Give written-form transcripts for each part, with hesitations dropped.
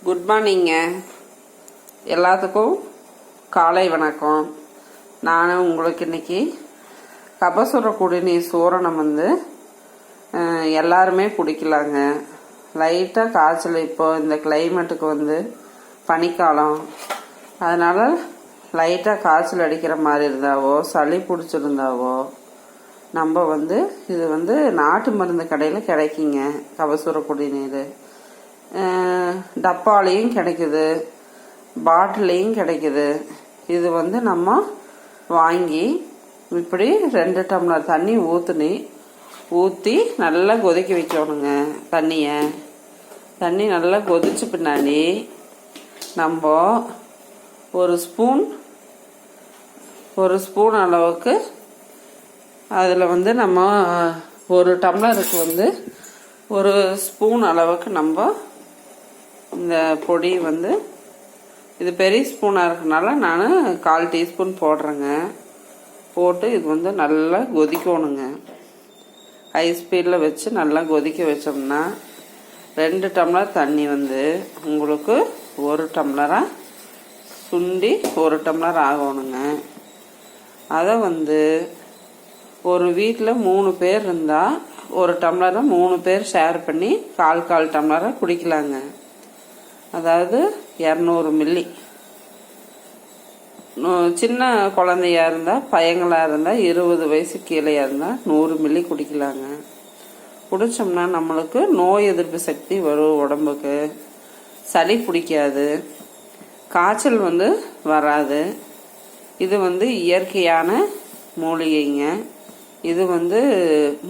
Good மார்னிங்க. எல்லாத்துக்கும் காலை வணக்கம். நான் உங்களுக்கு இன்னைக்கு கபசுர குடிநீர் சூரணம் எல்லாருமே குடிக்கலாங்க. லைட்டாக காய்ச்சல், இப்போ இந்த கிளைமேட்டுக்கு பனிக்காலம், அதனால் லைட்டாக காய்ச்சல் அடிக்கிற மாதிரி இருந்தாவோ சளி பிடிச்சிருந்தாவோ நம்ம இது நாட்டு மருந்து கடையில் கிடைக்குங்க. கபசுர குடிநீர் டப்பாலையும் கிடைக்குது, பாட்டிலையும் கிடைக்குது. இது நம்ம வாங்கி இப்படி 2 டம்ளர் தண்ணி ஊற்றி நல்லா கொதிக்க வைக்கணுங்க. தண்ணி நல்லா கொதிச்ச பின்னாடி நம்ம ஒரு ஸ்பூன் அளவுக்கு அதில் நம்ம ஒரு டம்ளருக்கு ஒரு ஸ்பூன் அளவுக்கு நம்ம இந்த பொடி இது பெரிய ஸ்பூனாக இருக்கனால நான் 1/4 டீஸ்பூன் போடுறேங்க. போட்டு இது நல்லா கொதிக்கணுங்க. ஹை ஸ்பீடில் வச்சு நல்லா கொதிக்க வச்சோம்னா 2 டம்ளர் தண்ணி உங்களுக்கு 1 டம்ளராக சுண்டி 1 டம்ளர் ஆகணுங்க. அதை ஒரு வீட்டில் 3 பேர் இருந்தால் 1 டம்ளரை 3 பேர் ஷேர் பண்ணி 1/4 டம்ளரை குடிக்கலாங்க. அதாவது 200 மில்லி. சின்ன குழந்தையா இருந்தால், பையங்களாக இருந்தால், 20 வயசு கீழேயா இருந்தால் 100 மில்லி குடிக்கலாங்க. குடித்தோம்னா நம்மளுக்கு நோய் எதிர்ப்பு சக்தி வரும், உடம்புக்கு சளி பிடிக்காது, காய்ச்சல் வராது. இது இயற்கையான மூலிகைங்க. இது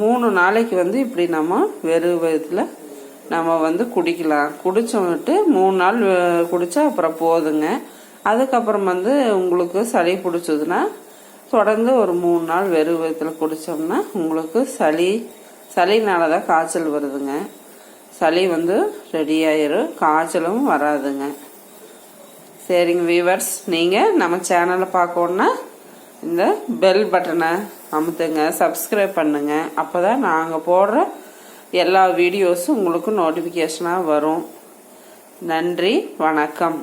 3 நாளைக்கு இப்படி நம்ம வெறும் வயிற்றுல நம்ம குடிக்கலாம். குடிச்சோன்னுட்டு 3 நாள் குடித்தா அப்புறம் போதுங்க. அதுக்கப்புறம் உங்களுக்கு சளி பிடிச்சதுன்னா தொடர்ந்து ஒரு 3 நாள் வெறும் வயிற்றுல குடித்தோம்னா உங்களுக்கு சளினால தான் காய்ச்சல் வருதுங்க. சளி ரெடி ஆயிரும், காய்ச்சலும் வராதுங்க. சரிங்க வியூவர்ஸ், நீங்கள் நம்ம சேனலை பார்க்கணுன்னா இந்த பெல் பட்டனை அமுத்துங்க, சப்ஸ்கிரைப் பண்ணுங்க. அப்போ தான் நாங்கள் போடுற எல்லா வீடியோஸும் உங்களுக்கு நோட்டிஃபிகேஷனாக வரும். நன்றி, வணக்கம்.